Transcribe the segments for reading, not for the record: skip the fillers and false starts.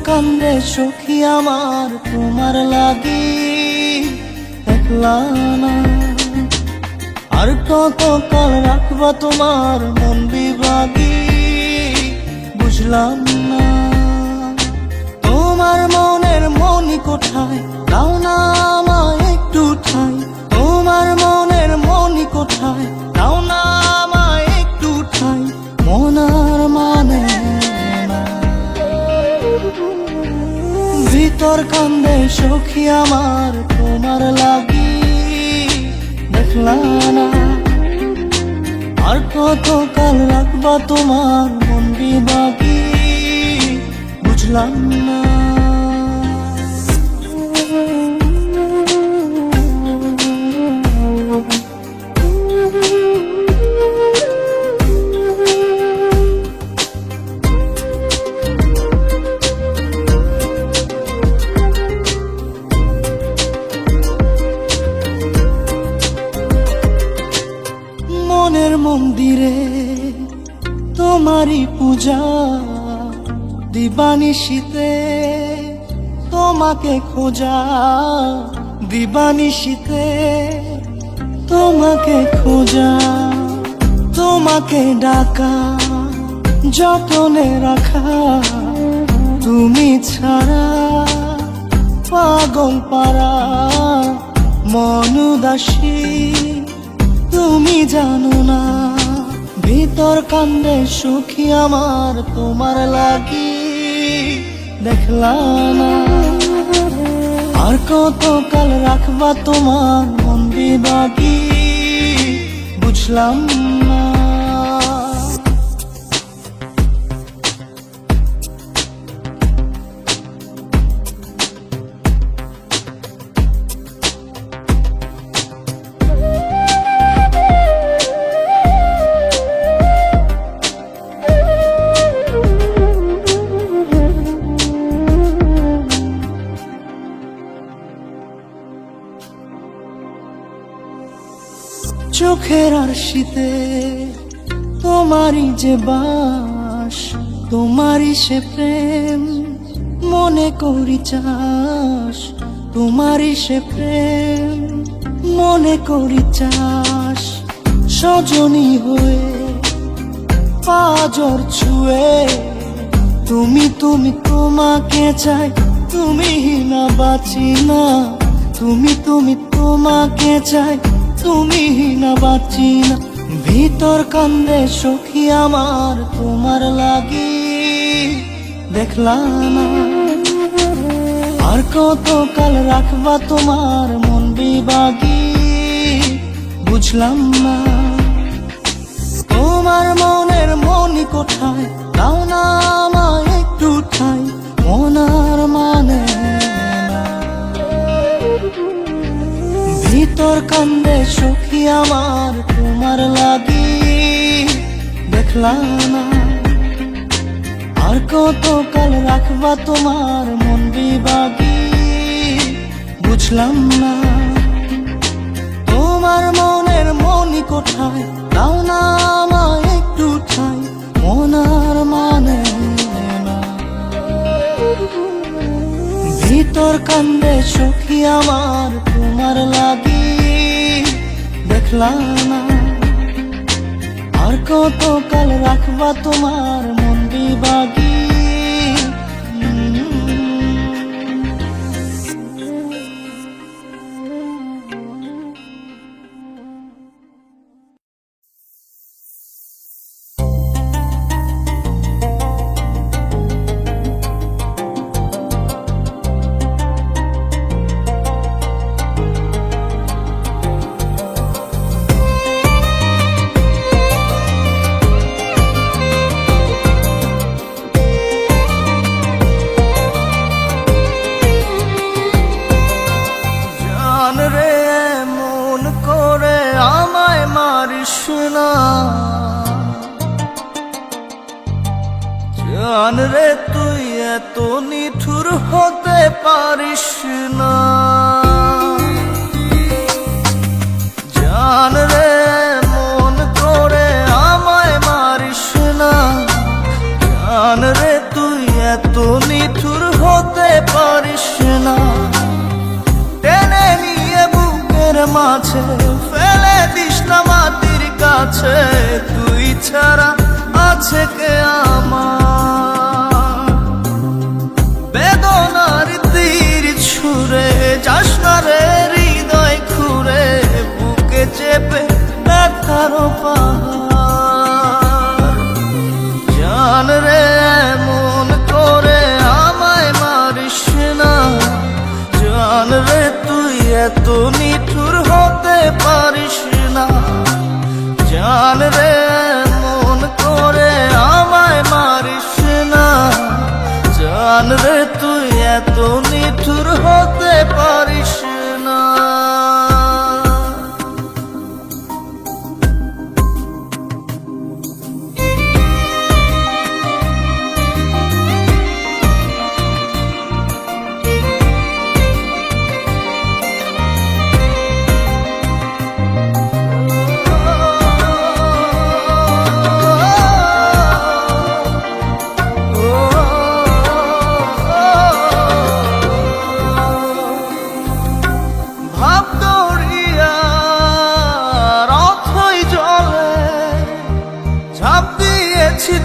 কান্দে সখী আমার তোমার লাগি একলা না। আর কত কাল রাখবা তোমার মন বিভাগী বুঝলাম না। তোমার মনের মনি কোঠায় দাও না আমায় একটু ঠাই। তোমার মনের মনি কোঠায় দাও না আমায় একটু ঠাই। মনার মানে না। ভিতর কান্দে সখী আমার তোমার লাগি দেখলা না। আর কত কাল রাখবা তোমার মন বিভাগী বুঝলাম না। মনের মন্দিরে তোমারই পূজা দিবানিশীতে তোমাকে খোঁজা। দিবানিশীতে তোমাকে খোঁজা। তোমাকে ডাকা যতনে রাখা। তুমি ছাড়া পাগল পারা মন উদাসী তুমি জানো না। ভিতর কান্দে সুখী আমার তোমার লাগি দেখলা না। আর কত কাল রাখবা তোমার মন বিভাগী বুঝলাম না। চোখের আরশিতে তোমারই যে বাস। তোমারই সে প্রেম মনে করি চাস। তোমারই সে প্রেম মনে করি চাস। সজনী হয়ে পাজর ছুঁয়ে তুমি তুমি তোমাকে চাই। তুমি না বাঁচি না। তুমি তুমি তোমাকে চাই। তুমি না বাঁচি না। ভিতর কান্দে সখী আমার তোমার লাগি দেখলা না। আর কত কাল রাখবা তোমার মন বিভাগী বুঝলাম না। তোমার মনের মনি কোঠায় দাও না আমায় একটু ঠাই। মনার মানে না। ভিতর কান্দে সখী আমার তোমার লাগি দেখলা না। আর কত কাল রাখবা তোমার মন বিভাগী বুঝলাম না। তোমার মনের মনি কোঠায় দাও না আমায় একটু ঠাই। মনার মানে না। ভিতর কান্দে সখী আমার তোমার লাগি দেখলা না। আর কত কাল রাখবা তোমার মন বিভাগী। জান রে তুই এত নিঠুর হতে পারিস না। জান রে মন করে আমায় মারিস না। জান রে তুই এত নিঠুর মাঝে ফেলে দিস না মাটির কাছে, তুই ছাড়া আছে কে আমার? বেদনার তীর ছুঁড়ে যাস না রে হৃদয় খুঁড়ে, বুকে চেপে ব্যথার পাহাড়। জান রে এমন করে আমায় মারিস না, জান রে তুই এত নিঠুর হতে পারিস না। জান রে এমন করে আমায় মারিস না, জান রে তুই এত নিঠুর হতে পারিস না।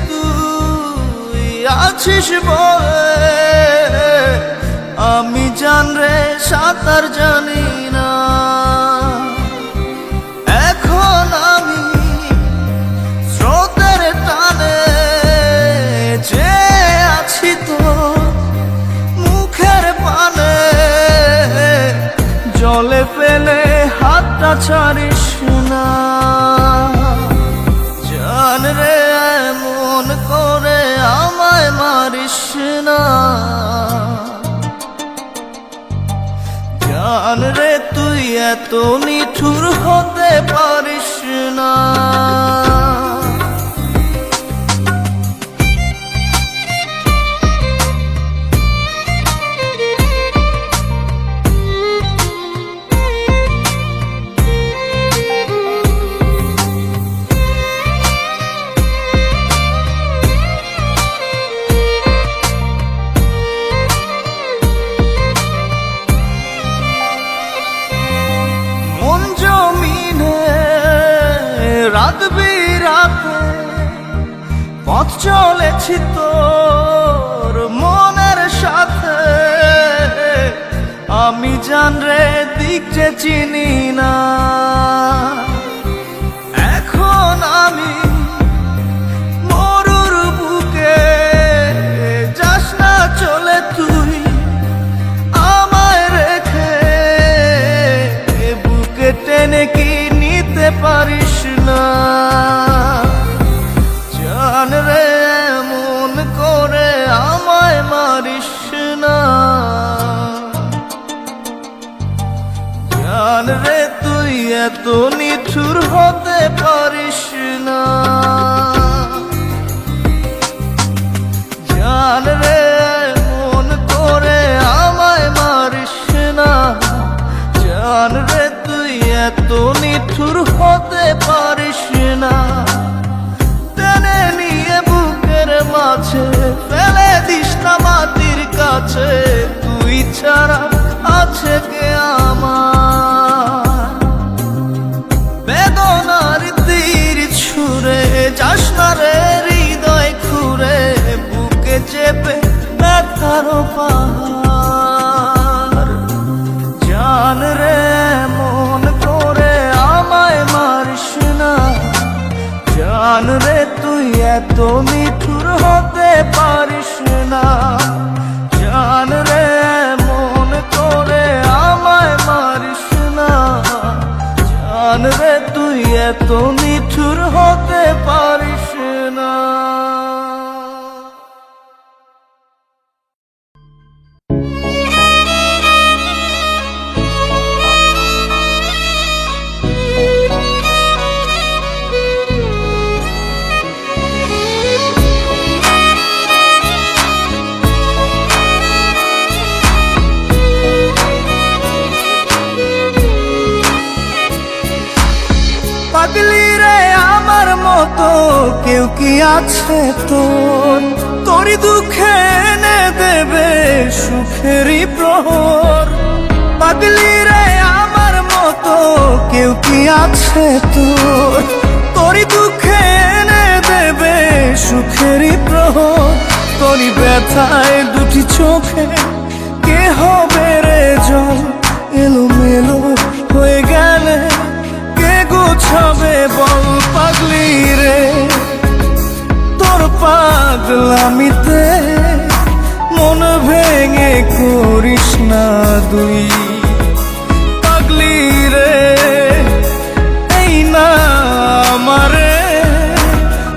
তুই আছিস বলে আমি জান রে সাঁতার জানি না, এখন আমি স্রোতের টানে যে আছি তো মুখের পানে। জলে ফেলে হাতটা ছাড়িস না, জান রে এমন করে আমায় মারিস না। জান রে তুই এত নিঠুর হতে পারিস না। রাত বিরাতে পথ চলেছি তোর মনের সাথে, আমি জান রে দিক যে চিনি না। এখন আমি মরুর বুকে, যাস না চলে তুই আমায় রেখে, বুকে টেনে কি নিতে পারিস না। জান রে এমন করে আমায় মারিস না, জান রে তুই এত নিঠুর হতে পারিস না। জান রে এমন করে আমায় মারিস না, জান রে তুই এত নিঠুর হতে পারিস না। টেনে নিয়ে বুকের মাঝে ফেলে দিস না মাটির কাছে, তুই ছাড়া আছে কে আমার? বেদনার তীর ছুঁড়ে যাস না রে হৃদয় খুঁড়ে, বুকে চেপে ব্যথার পাহাড়। জান রে এমন করে আমায় মারিস না, জান রে তুই এত নিঠুর হতে পারিস না। জান রে এমন করে আমায় মারিস না, জান রে তুই এত নিঠুর হতে পারিস না। পাগলি রে আমার মতো কেউ কি আছে তোর, তোরই দুঃখে এনে দেবে সুখেরই প্রহর। পাগলি রে আমার মতো কেউ কি আছে তোর? তোরই দুঃখে এনে দেবে সুখেরই প্রহর, তোরই ব্যথায় দুটি চোখে কে হবে রে জল? এলোমেলো হয়ে গেলে কে গোছাবে বল পাগলি রে? তোর পাগলামিতে মন ভেঙে করিস না দুই পাগলি রে। এই না আমারে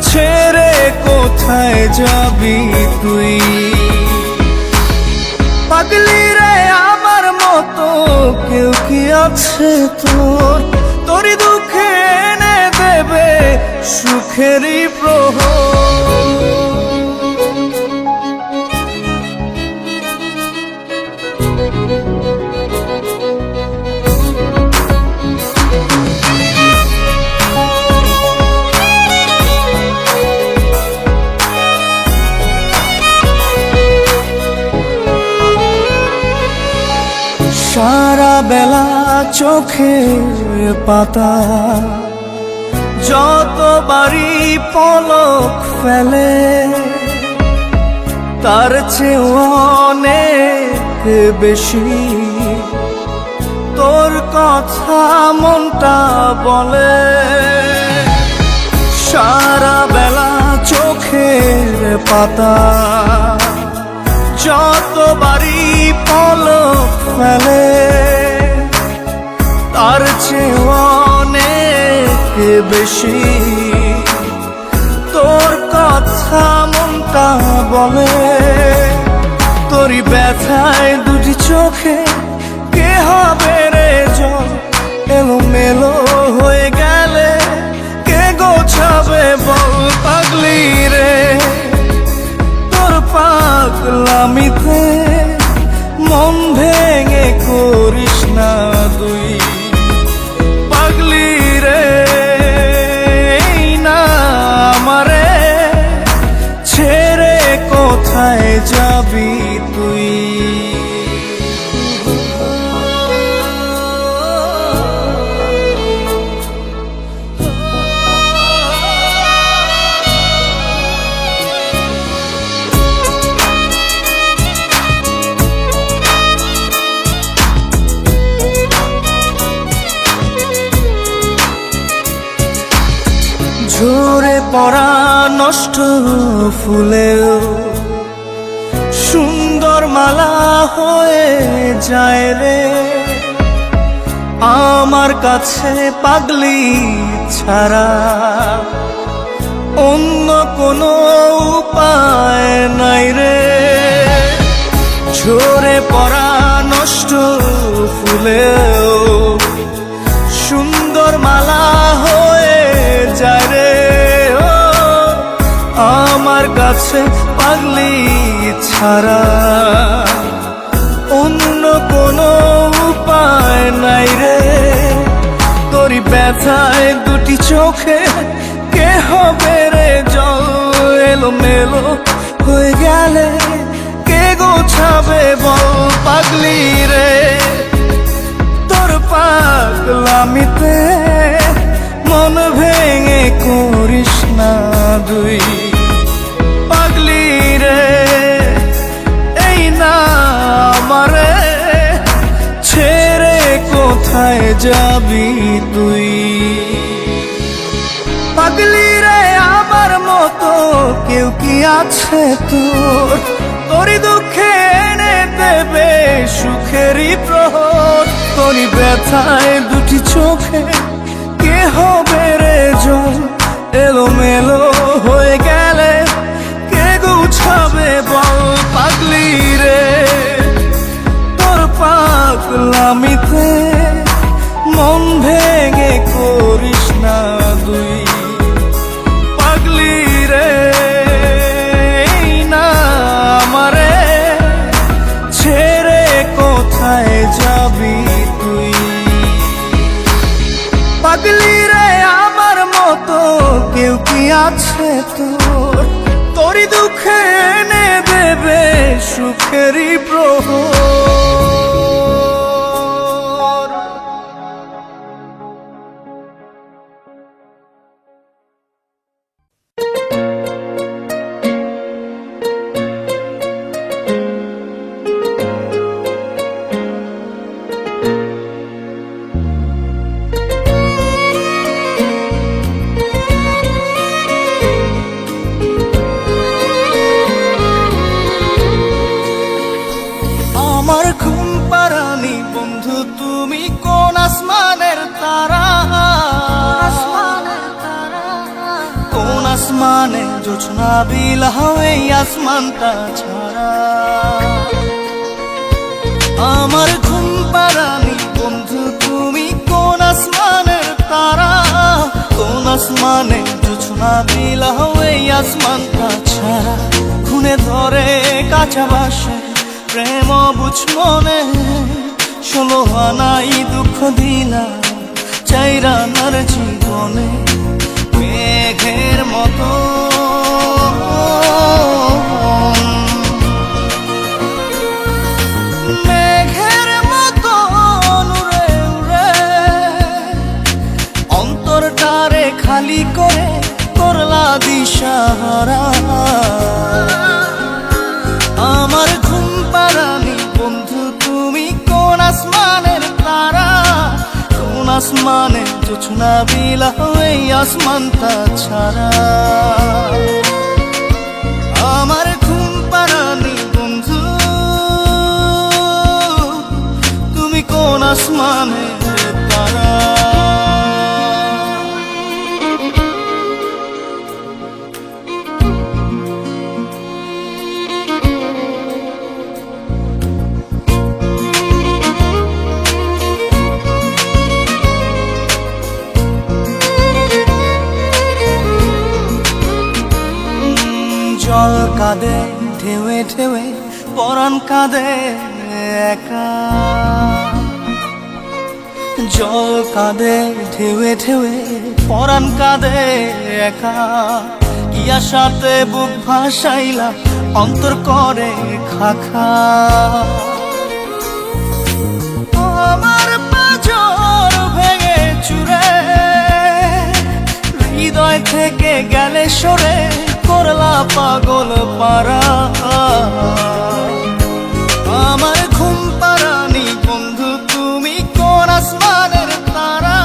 ছেড়ে কোথায় যাবি তুই? পাগলি রে আমার মতো কেউ কি আছে তোর? তোরই দুঃখে এনে দেবে সুখেরই প্রহর। সারা বেলা চোখের পাতা যতবারই পলক ফেলে, তার চেয়ে অনেক বেশি তোর কথা মনটা বলে। সারা বেলা চোখের পাতা যতবারই পলক ফেলে, তার চেয়ে অনেক বেশি তোর কথা মনটা বলে। তোরই ব্যথায় দুটি চোখে কে হবে রে জল? এলোমেলো হয়ে গেলে কে গোছাবে বল পাগলি রে? তোর পাগলামিতে মন ভেঙে করিস না দুই পাগলি রে। এই না আমারে ছেড়ে কোথায় যাবি তুই? ঝরে পড়া নষ্ট ফুলেও সুন্দর মালা হয়ে যায় রে আমার কাছে পাগলি ছাড়া। অন্য কোনো উপায় নাই রে। ঝরে পড়া নষ্ট ফুলেও সুন্দর মালা হয়ে যায় রে আমার কাছে পাগলি ছাড়া। অন্য কোনো উপায় নাই রে। তোরই ব্যথায় দুটি চোখে কে হবে রে জল? এলোমেলো হয়ে গেলে কে গোছাবে বল পাগলি রে? তোর পাগলামিতে মন ভেঙে করিস না দুই পাগলি রে। এই না আমারে ছেড়ে কোথায় যাবি তুই? পাগলি রে আমার মতো কেউ কি আছে তোর? তোরই দুঃখে এনে দেবে সুখেরই প্রহর, তোরই ব্যথায় দুটি চোখে কে হবে রে জল? এলোমেলো হয়ে গেলে কে গুছাবে বল পাগলি রে? তোর পাগলামিতে মন ভেঙে করিস না দুই পাগলি রে। এই না আমারে ছেড়ে কোথায় যাবি তুই? পাগলি রে আমার মতো কেউ কি আছে তোর? তোরই দুঃখে এনে দেবে সুখেরই প্রহর। জোছনা বিলাহ এই আসমানটা ছাড়া। আমার ঘুম পাড়ানি বন্ধু তুমি কোন আসমানের তারা, কোন আসমানে জোছনা বিলাহ এই আসমানটা ছাড়া। খুনে ধরে কাঁচা বাসে প্রেম বুঝ মনে, 16 আনাই দুঃখ দিলা চাইরা নার জীবনে। মেঘের মতো মেঘের মতো উড়ে উড়ে অন্তরটারে খালি করে করলা দিশাহারা। আমার ঘুম পাড়ানি বন্ধু তুমি কোন আসমানের তারা, কোন আসমানে জোছনা বিলাহ এই আসমানটা ছাড়া। আমার ঘুম পাড়ানি বন্ধু তুমি কোন আসমানের তারা। জল কাঁদে ঢেউে ঢেউে পরাণ কাঁদে একা, জল কাঁদে ঢেউে ঢেউে পরাণ কাঁদে একা। কি আশাতে বুক ভাসাইলা অন্তর করে খাখা। আমার পাঁজর ভেঙে চুরে হৃদয় থেকে গেলে সরে করলা পাগল পারা। আমার ঘুম পাড়ানি বন্ধু তুমি কোন আসমানের তারা,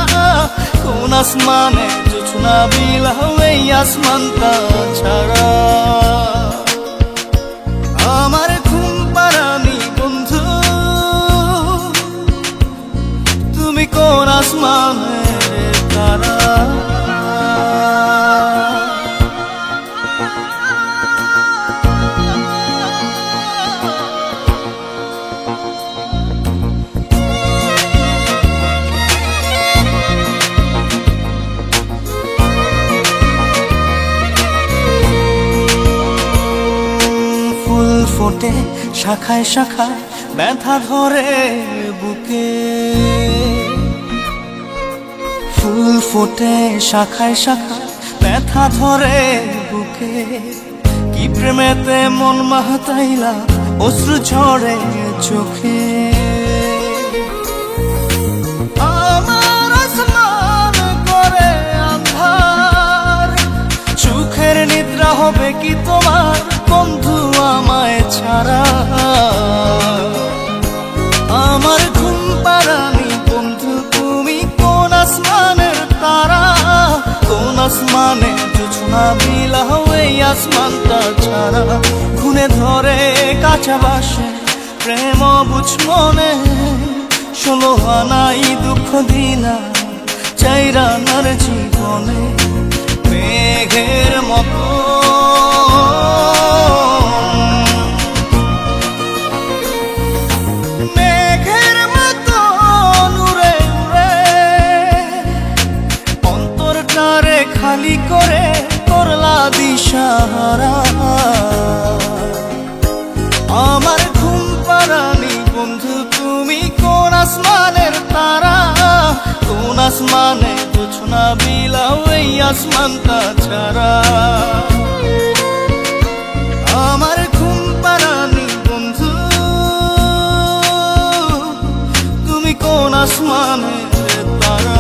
কোন আসমানে জোছনা বিলাহ এই আসমানটা ছাড়া। আমার ঘুম পাড়ানি বন্ধু তুমি কোন আসমানের তারা। ফোটে শাখায় শাখায় ব্যথা ধরে বুকে, ফুল ফোটে শাখায় শাখায় ব্যথা ধরে বুকে। কি প্রেমেতে মন মাহাতাইলা অশ্রু ঝরে চোখে। আমার আসমান করে আন্ধার, সুখের নিদ্রা হবে কি তোমার বন্ধু আমায় ছাড়া। আমার ঘুম পাড়ানি বন্ধু তুমি কোন আসমানের তারা, কোন আসমানে জোছনা বিলাহ এই আসমানটা ছাড়া। খুনে ধরে কাঁচা বাসে প্রেম বুঝ মনে, 16 আনাই দুঃখ দিলা চাইরা নার জীবনে। মেঘের মতো মেঘের মতো উড়ে উড়ে অন্তরটারে খালি করে করলা দিশাহারা। আমার ঘুম পাড়ানি বন্ধু তুমি কোন আসমানের তারা, কোন আসমানে জোছনা বিলাহ এই আসমানটা ছাড়া। আমার ঘুম পাড়ানি বন্ধু তুমি কোন আসমানের তারা।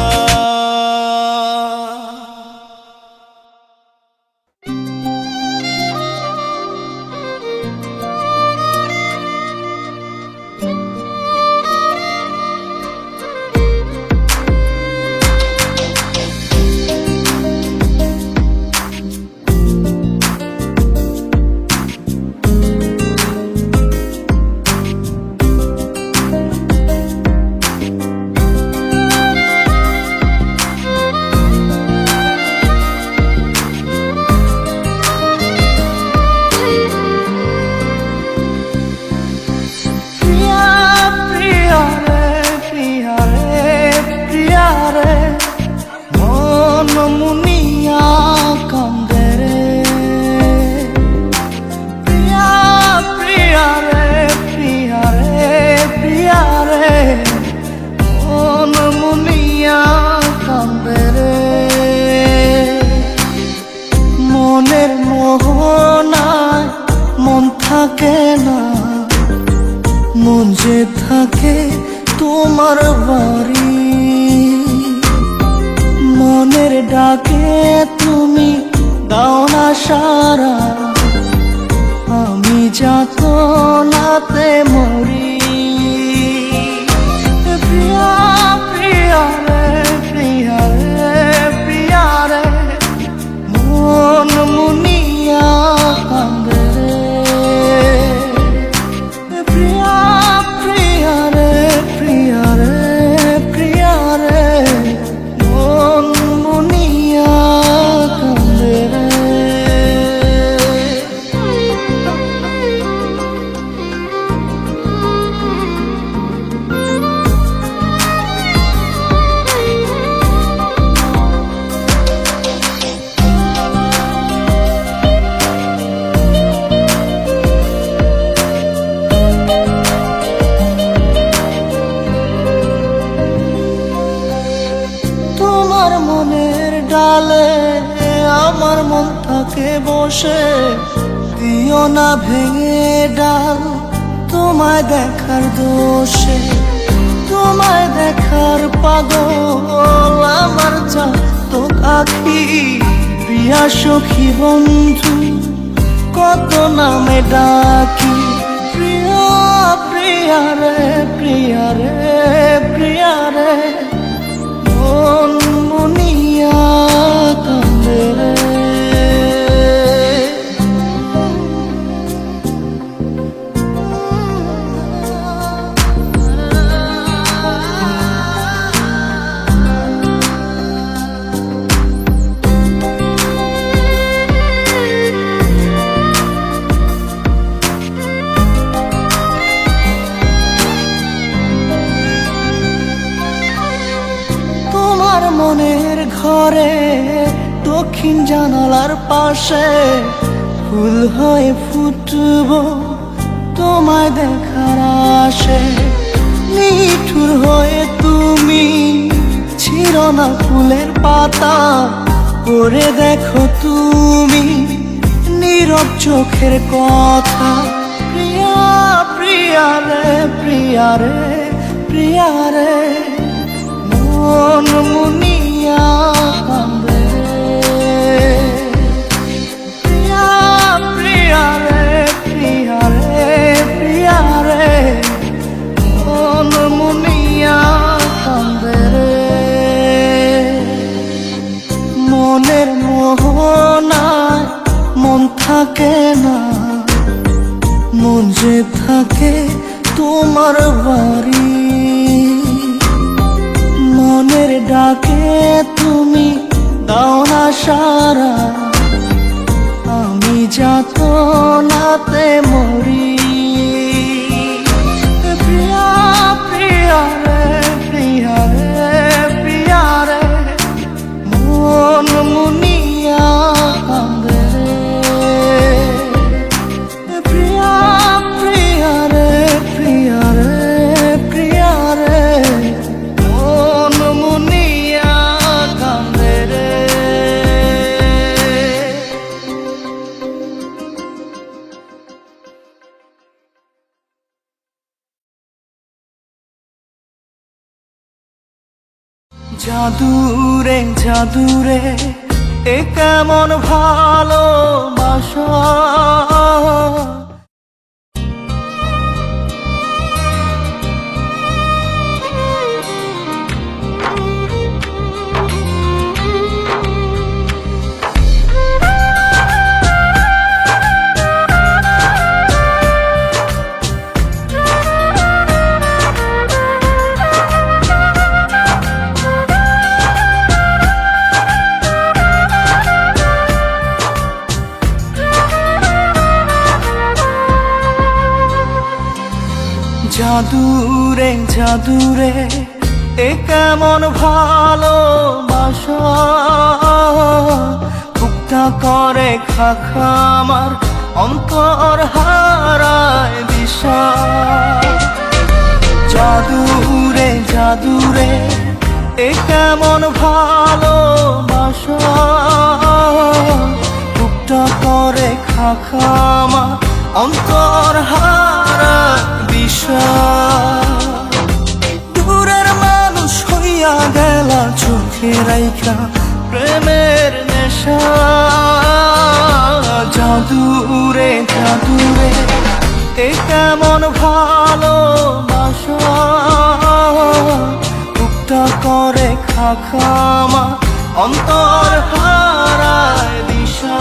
মন যে থাকে তোমার বাড়ি, মনের ডাকে তুমি দাও না সারা, আমি যাতনাতে মরি। প্রিয়া প্রিয়া রে প্রিয়া রে প্রিয়া রে, মন মুনিয়া কান্দে রে। প্রিয়া প্রিয়া রে প্রিয়া রে প্রিয়া রে, মন মুনিয়া কান্দে রে। তোমার মনের ডালে আমার মন থাকে বসে, দিও না ভেঙে ডাল তোমায় দেখার দোষে। তোমায় দেখার পাগল আমার চাতক আখি, প্রিয়া সখী বন্ধু কত নামে ডাকি। প্রিয়া প্রিয়া রে প্রিয়া রে প্রিয়া রে, মন মুনিয়া কান্দে রে। তোমার মনের ঘরে দক্ষিণ জানালার পাশে ফুল হয়ে ফুটব তোমায় দেখার আশে। নিঠুর হয়ে তুমি ছিঁড়ো না ফুলের পাতা, করে দেখো তুমি নীরব চোখের কথা। প্রিয়া প্রিয়া রে প্রিয়া রে প্রিয়া রে, মন মুনিয়া কান্দে রে। প্রিয়া প্রিয়া রে প্রিয়া রে প্রিয়া রে, মন মুনিয়া কান্দে রে। মনের মোহনায় মন থাকে না, মন যে থাকে তোমার বাড়ি, মনের ডাকে তুমি দাও না সারা, আমি যাতনাতে মরি। প্রিয়া প্রিয়া রে প্রিয়া রে প্রিয়া রে, মন মুনিয়া কান্দে রে। প্রিয়া প্রিয়া রে প্রিয়া রে প্রিয়া রে, মন মুনিয়া কান্দে রে। জাদুরে জাদুরে এ কেমন ভালোবাসা, জাদুরে জাদুরে এ কেমন ভালোবাসা, বুকটা করে খাখামার অন্তর হারায় দিশা। জাদুরে জাদুরে এ কেমন ভালোবাসা, বুকটা করে খাখামার অন্তর হারায় দিশা। চোখে রাইখা প্রেমের নেশা। জাদুরে জাদুরে এ কেমন ভালোবাসা, বুকটা করে খাখামা অন্তর হারায় দিশা।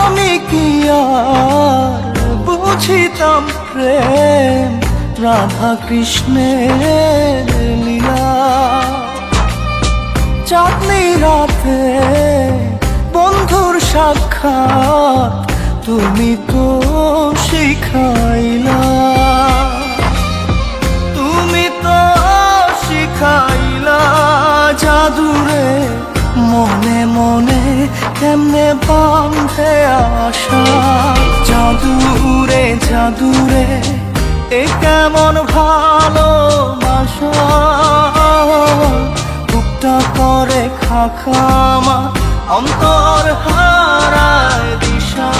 আমি কি আর বুঝিতাম প্রেম, রাধা কৃষ্ণের লীলা। চাঁদনি রাতে বন্ধুর সাক্ষাৎ তুমি তো শিখাইলা, তুমি তো শিখাইলা। জাদুরে মনে মনে কেমনে বাঁধে আশা। জাদুরে জাদুরে এ কেমন ভালোবাসা, বুকটা করে খাখামা অন্তর হারায় দিশা।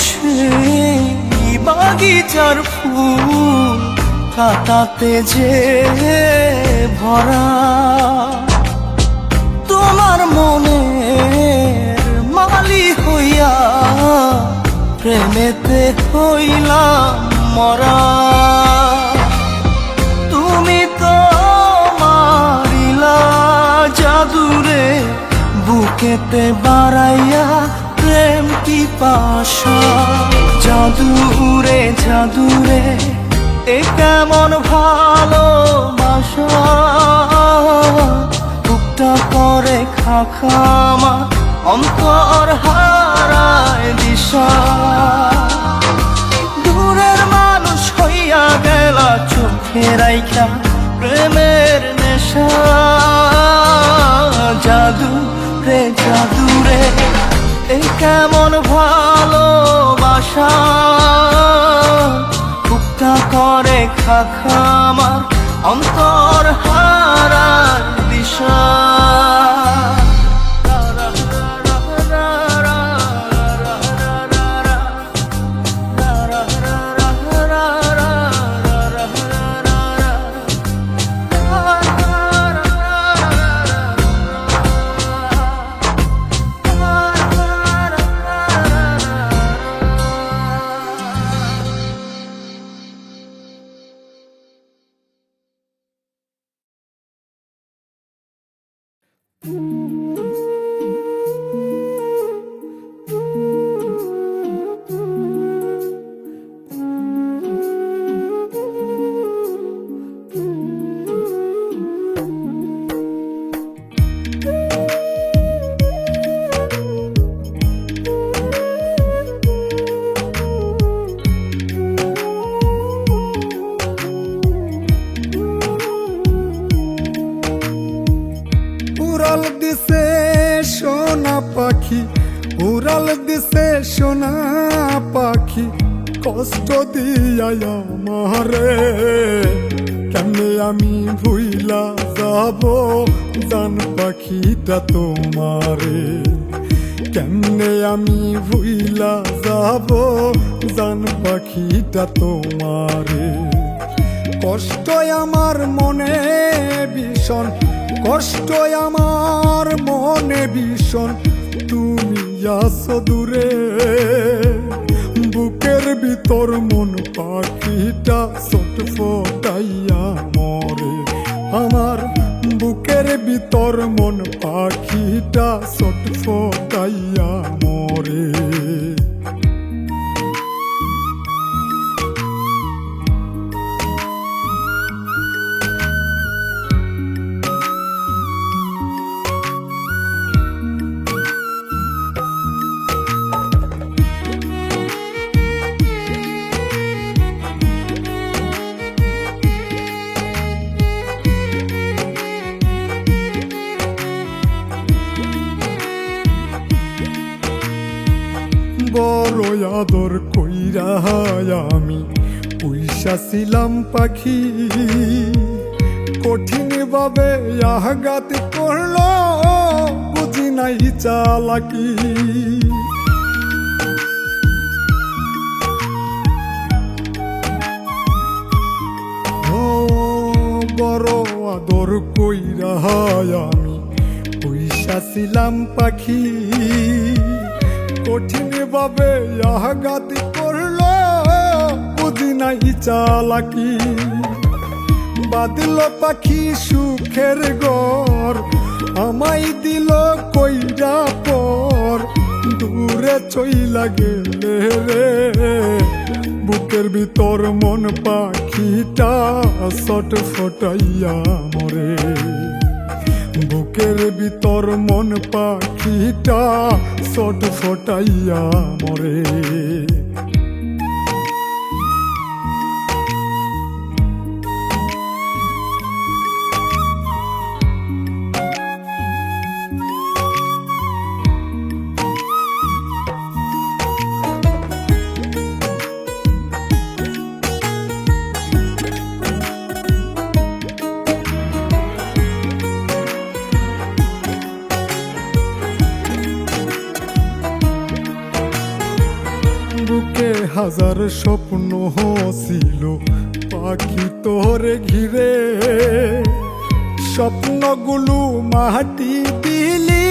সেই বাগিচার ফুল কাটাতে যে ভরা, তোমার মনের মালি হইয়া প্রেমেতে হইলাম মরা। তুমি তো মারিলা জাদুরে বুকেতে বাড়াইয়া প্রেম পিপাসা। জাদুরে জাদুরে এ কেমন ভালোবাসা, বুকটা করে খাখামা অন্তর হারায় দিশা। দূরের মানুষ হইয়া গেলা চোখে রাইখা প্রেমের নেশা। জাদুরে জাদুরে এ কেমন ভালোবাসা, বুকটা করে খাখামা অন্তর হারায় দিশা। উড়াল দিছে সোনা পাখি কষ্ট দিয়া আমারে, কেমনে আমি ভুইলা যাব জান পাখিটা তোমারে। কেমনে আমি ভুইলা যাব জান পাখিটা তোমারে। কষ্ট আমার মনে ভীষণ, কষ্ট আমার মনে ভীষণ, তুমি আছো দূরে। বুকের ভিতর মন পাখিটা ছটফটাইয়া মরে। আমার বুকের ভিতর মন পাখিটা ছটফটাইয়া ফটাইয়া মরে। বড় আদর কইরা আমি পুইসা ছিলাম পাখি, কঠিন ভাবে আঘাত করলো বুঝি নাই চালাকি। ও বড় আদর কইরা আমি পুইসা ছিলাম পাখি, কঠিন ভাবে আঘাত করলো বুঝি নাই চালাকি। বাঁধল পাখি সুখের ঘর, আমায় দিল কইরা পর, দূরে চইলা গেলে রে। বুকের ভিতর মন পাখিটা ছটফটাইয়া মরে। বুকের ভিতর মন পাখিটা ছটফটাইয়া মরে। বুকে হাজার স্বপ্ন ছিল পাখি তোরে ঘিরে, স্বপ্নগুলো মাটি দিলি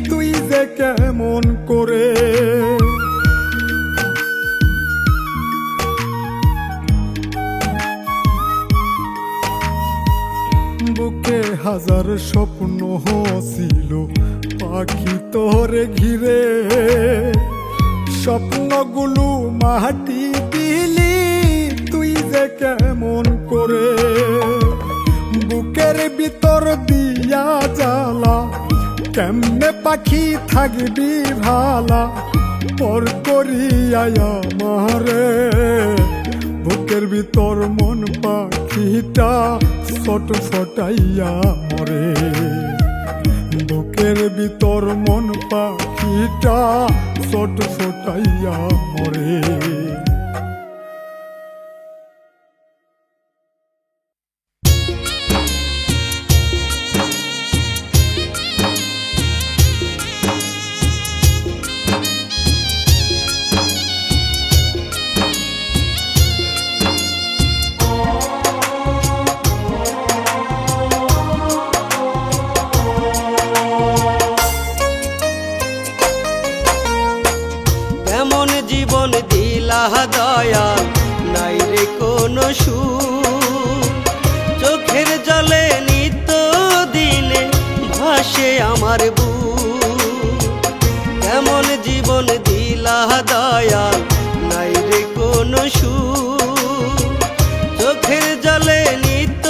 তুই যে কেমন করে। বুকে হাজার স্বপ্ন ছিল পাখি তোরে ঘিরে, স্বপ্নগুলো মাটি দিলি তুই যে কেমন করে। বুকের ভিতর দিয়া জ্বালা কেমনে পাখি থাকবি ভালা, পর করিয়া আমারে। বুকের ভিতর মন পাখিটা ছটফটাইয়া মরে। বুকের ভিতর মন পাখিটা ছটফটাইয়া মরে। জীবন দিলা দয়া নাই রে কোনো সুখ, চোখের জলে নিত্য দিনে ভাসে আমার বুক। কেমন জীবন দিলা দয়া নাই রে কোনো সুখ, চোখের জলে নিত্য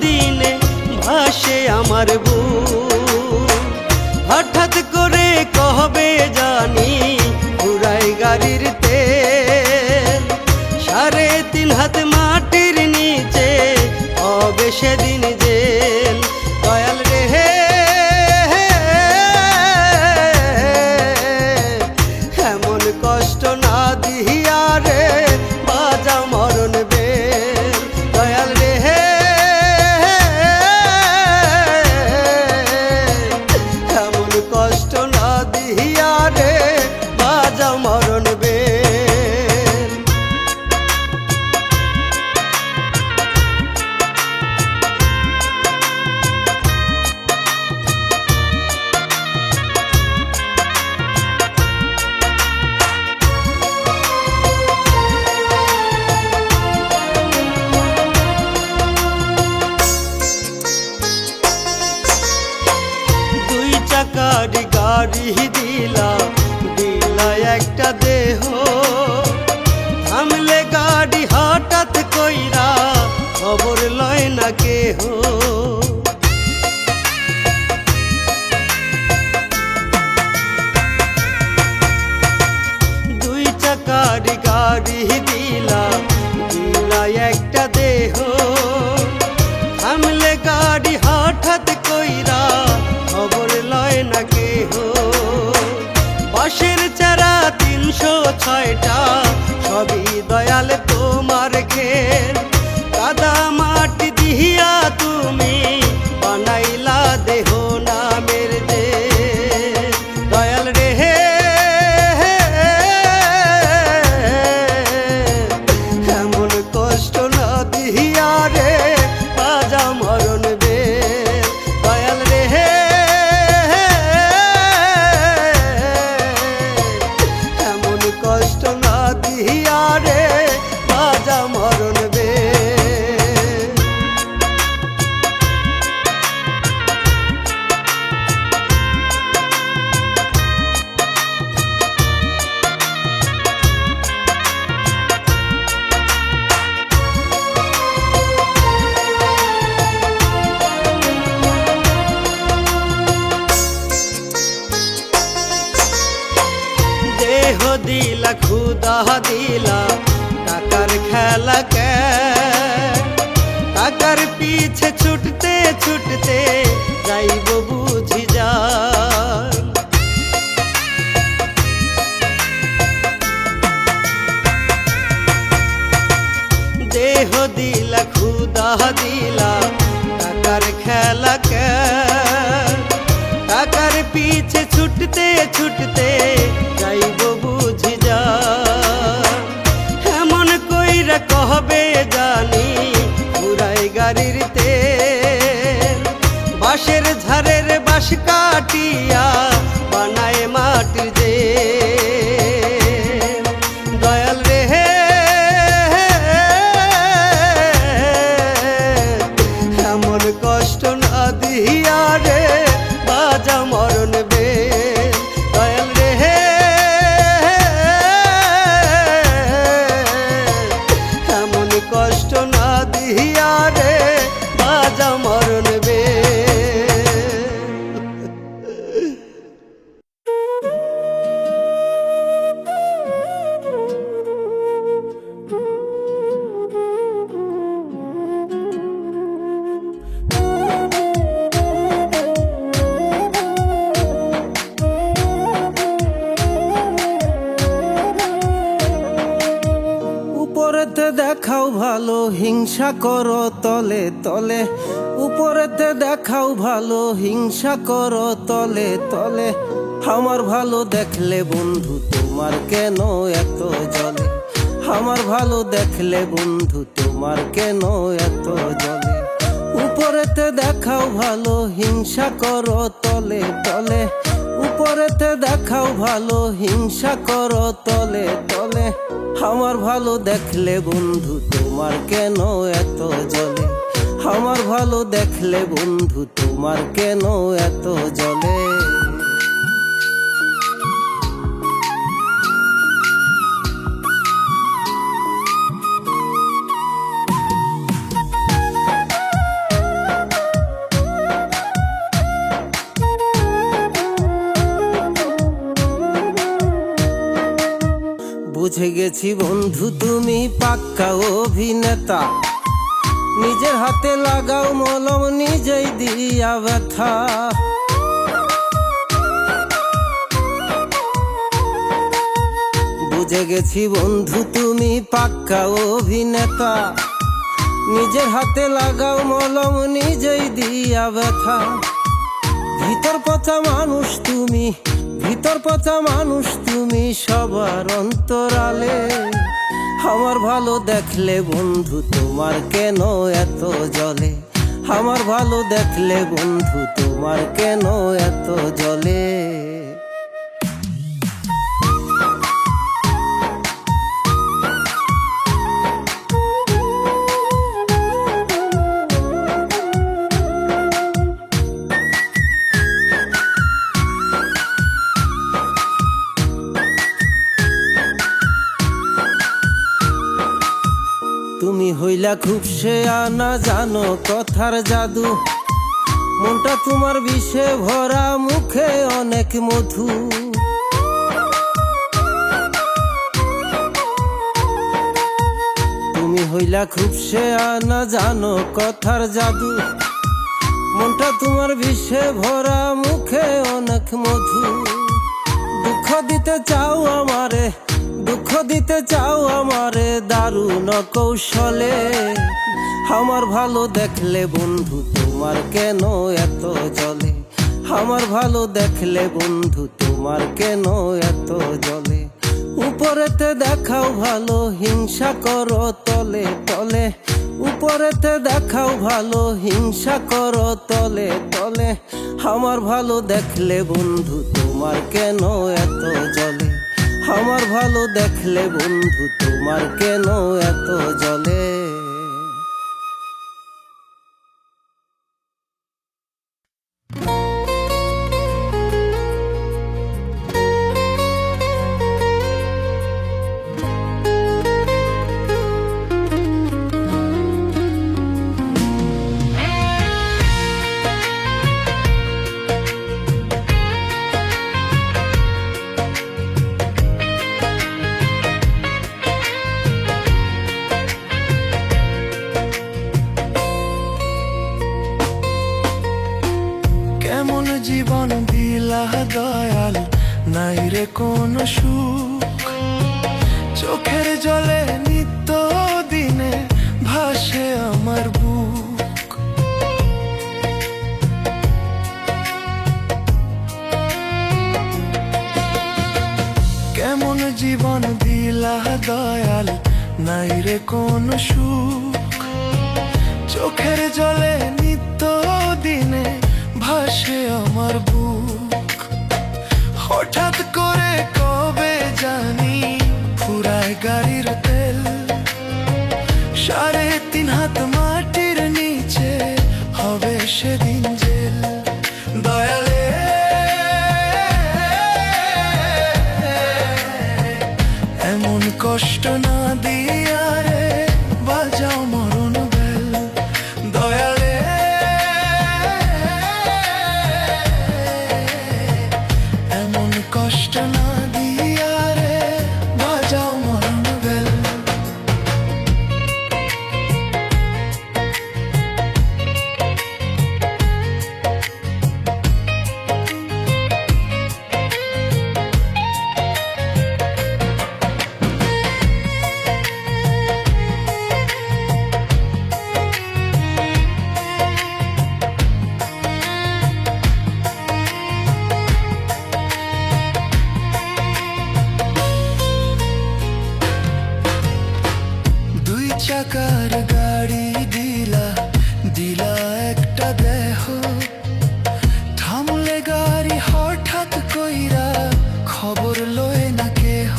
দিনে ভাসে আমার বুক। হঠাৎ করে কহবে জানি পুরাই গাড়ির তেল, 3.5 হাত মাটির নিচে হবে সেদিন জেল। দয়াল রে এমন কষ্ট না দি গাড়ি দিলা দিলা একটা দেহ, থামলে গাড়ি হঠাৎ কইরা খবর লয় না কেহ। দুই চাকার গাড়ি দিলা দিলা একটা দেহ, থামলে গাড়ি হঠাৎ কইরা খবর লয় না কেহ। বাঁশের চারা ৩০৬টা সবই দয়াল তোমার ঘের, কাদা মাটি দিহিয়া তুমি বানাইলা দেহ নামের যে দয়াল রে। এমন কষ্ট না দিহিয়া রে বাজা মরণ বে দয়াল রে। এমন কষ্ট না দিহিয়া রে বাজা মরণ বে। দেহ দিলা খুদা দিলা টাকার খেলা কে, টাকার পিছে ছুটতে ছুটতে যাইব বুঝি যান। দেহ দিলা খুদা দিলা টাকার খেলা কে, টাকার পিছে ছুটতে ছুটতে যাইব বুঝি যা। এমন কইরা কহবে জানি পুরাই গাড়ির তেল, বাঁশের ঝাড়ের বাঁশ কাটিয়া বানায় মাটির যে দয়াল রে। এমন কষ্ট না দিহিয়া রে বাজা মরণ বে দয়াল রে। এমন কষ্ট না দিহিয়া রে বাজা মরণ বে। উপরেতে দেখাও ভালো হিংসা করো তলে তলে, উপরেতে দেখাও ভালো হিংসা করো তলে তলে। আমার ভালো দেখলে বন্ধু তোমার কেন এত জলে, আমার ভালো দেখলে বন্ধু তোমার কেন এত জলে। উপরেতে দেখাও ভালো হিংসা করো তলে তলে, উপরেতে দেখাও ভালো হিংসা করো তলে তলে। আমার ভালো দেখলে বন্ধু তোমার কেন এত জলে, আমার ভালো দেখলে বন্ধু তোমার কেন এত জলে। বুঝে গেছি বন্ধু তুমি পাক্কা অভিনেতা, নিজের হাতে লাগাও মলম নিজেই দিয়া ব্যথা। বুঝে গেছি বন্ধু তুমি পাক্কা অভিনেতা, নিজের হাতে লাগাও মলম নিজেই দিয়া ব্যথা। ভিতর পচা মানুষ তুমি, ভিতর পচা মানুষ তুমি সবার অন্তরালে। আমার ভালো দেখলে বন্ধু তোমার কেন এত জলে, আমার ভালো দেখলে বন্ধু তোমার কেন এত জলে। হইলা খুব সে আনা জানো কথার জাদু মনটা তোমার বিষে ভরা মুখে অনেক মধু তুমি হইলা খুব সে আনা জানো কথার জাদু মনটা তোমার বিষে ভরা মুখে অনেক মধু দুঃখ দিতে চাও আমারে দুঃখ দিতে চাও আমারে দারুণ কৌশলে আমার ভালো দেখলে বন্ধু তোমার কেন এত জ্বলে আমার ভালো দেখলে বন্ধু তোমার কেন এত জ্বলে উপরেতে দেখাও ভালো হিংসা করো তলে তলে উপরেতে দেখাও ভালো হিংসা করো তলে তলে আমার ভালো দেখলে বন্ধু তোমার কেন এত জ্বলে আমার ভালো দেখলে বন্ধু তোমার কেন এত জ্বলে কেমন জীবন দিলা দয়াল নাই রে কোনো সুখ চোখের জলে নিত্য দিনে ভাসে আমার বুক কেমন জীবন দিলা দয়াল নাই রে কোনো সুখ চোখের জলে নিত্য দিনে ভাসে আমার বুক হঠাৎ করে কবে জানি ফুরায় গাড়ির তেল 3.5 হাত মাটির নিচে হবে সেদিন জেল দয়ালে এমন কষ্ট না দিয়া রে বাজাও মরণ বেল দয়ালে কষ্ট না দিয়া রে বাজাও মরণ বেল চাকার গাড়ি দিলা দিলা একটা দেহ থামলে গাড়ি হঠাৎ কইরা খবর লয় না কেহ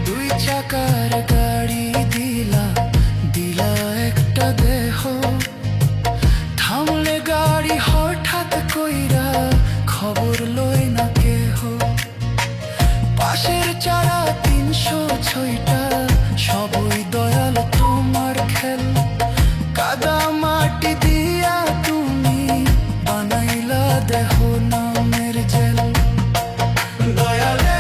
দুই চাকার গাড়ি দিলা দিলা একটা দেহ থামলে গাড়ি হঠাৎ কইরা খবর লয় না কেহ পাশের চারা 306টা সবই দয়াল তোমার খেল কাদা মাটি দিয়া তুমি বানাইলা দেহ নামের জেল দয়ালে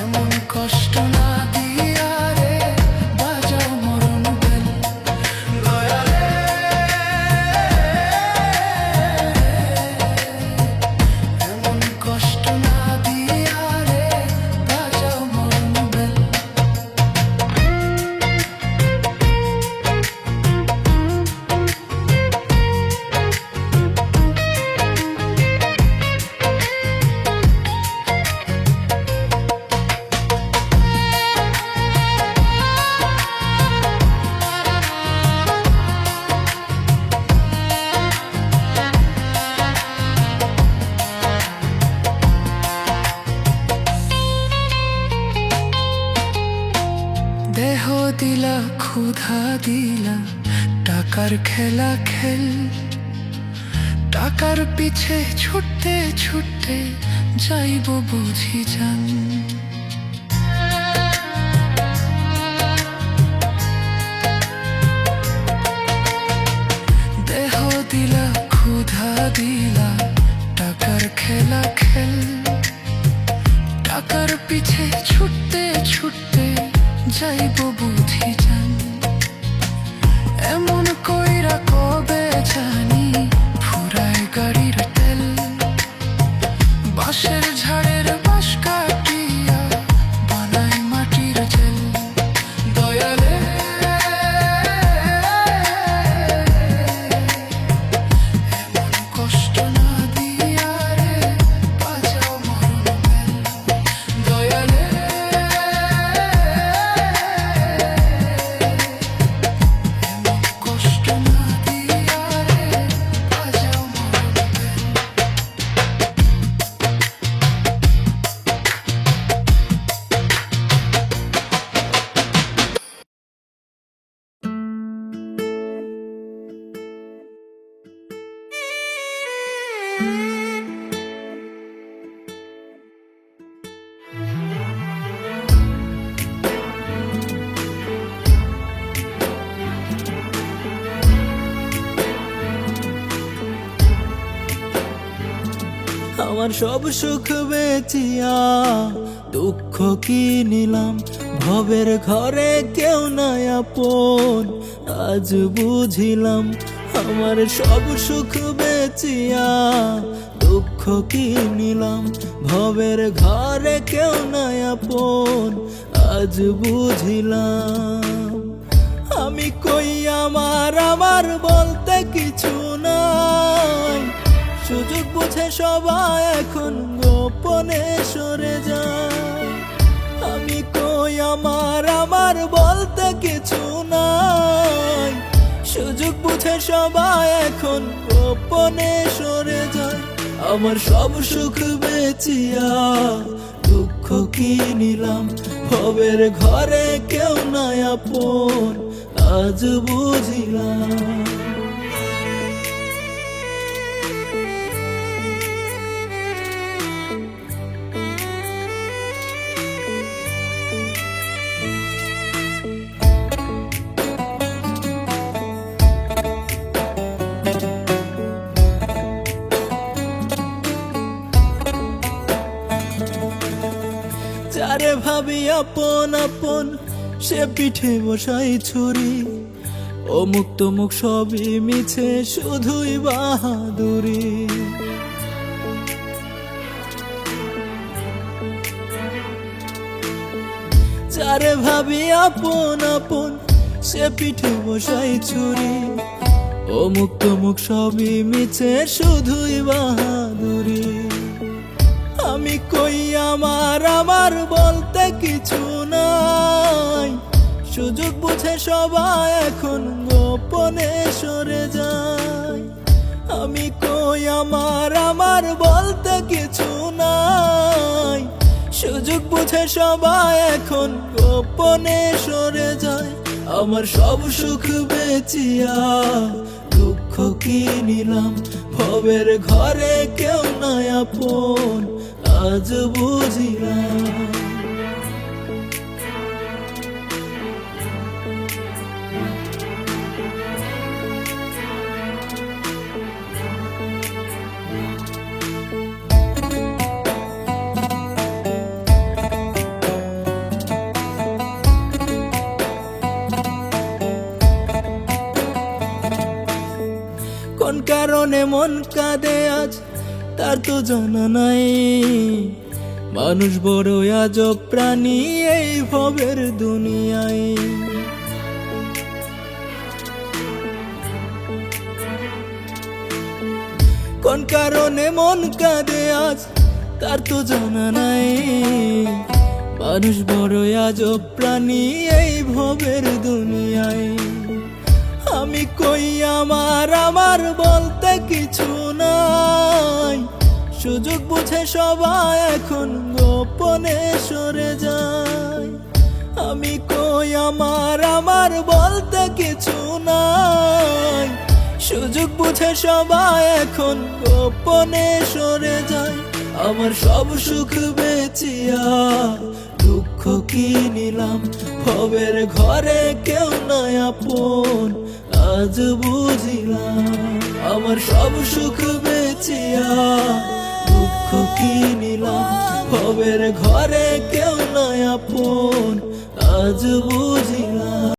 এমন কষ্ট না দিয়া রে বাজাও মরণ বেল দয়ালে কষ্ট না দিয়া রে বাজাও মরণ বেল দেহ দিলা ক্ষুধা দিলা টাকার খেলা খেল টাকার পিছে ছুটতে ছুটতে যাইব বুঝি জান। দেহ দিলা ক্ষুধা দিলা টাকার খেলা খেল, টাকার পিছে ছুটতে ছুটতে যাইব বুঝি জান। এমন কইরা কবে জানি ফুরায় গাড়ির তেল, বাঁশের ঝাড়ের বাঁশ কাটিয়া বানায় মাটির জেল। দয়ালে এমন কষ্ট না দিয়া রে বাজাও মরণ বেল। দয়ালে এমন কষ্ট না দিয়া রে বাজাও মরণ বেল। আমার সব সুখ বেচিয়া দুঃখ কি নিলাম, ভবের ঘরে কেউ নাই আপন আজ বুঝিলাম। আমার সব সুখ বেচিয়া দুঃখ কি নিলাম, ভবের ঘরে কেউ নাই আপন আজ বুঝিলাম। আমি কই আমার আমার বলতে কিছু নাই, সুযোগ বুঝে সবাই এখন গোপনে সরে যায়। আমি কই আমার আমার বলতে কিছু নাই, সুযোগ বুঝে সবাই এখন গোপনে সরে যায়। আমার সব সুখ বেচিয়া দুঃখ কি নিলাম, ভবের ঘরে কেউ নাই আপন আজ বুঝিলাম। যারে ভাবি আপন আপন সে পিঠে বসাই ছুরি, অমুক তমুক সবই মিছে শুধুই বাহাদুরি। যারে ভাবি আপন আপন সে পিঠে বসাই ছুরি, অমুক তমুক সবই মিছে শুধুই বাহাদুরি। আমি কই আমার আমার বলতে কিছু নাই, সুযোগ বুঝে সবাই এখন গোপনে সরে যায়। আমি কই আমার আমার বলতে কিছু নাই, সুযোগ বুঝে সবাই এখন গোপনে সরে যায়। আমার সব সুখ বেচিয়া দুঃখ কি নিলাম, ভবের ঘরে কেউ নাই আপন আজ বুঝিলাম। কোন কারণে মন কাঁদে আজ তার তো জানা নাই, মানুষ বড় আজব প্রাণী এই ভবের দুনিয়ায়। কোন কারণে মন কাঁদে আজ তার তো জানা নাই, মানুষ বড় আজব প্রাণী এই ভবের দুনিয়ায়। আমি কই আমার আমার বলতে কিছু নাই, সুযোগ বুঝে সবাই এখন গোপনে সরে যায়। আমি কই আমার আমার বলতে কিছু নাই, সুযোগ বুঝে সবাই এখন গোপনে সরে যায় আমার সব সুখ বেচিয়া দুঃখ কি নিলাম ভবের ঘরে কেউ নাই আপন আজ বুঝিলাম আমার সব সুখ বেচিয়া দুঃখ কি নিলাম ভবের ঘরে কেউ নাই আপন আজ বুঝিলাম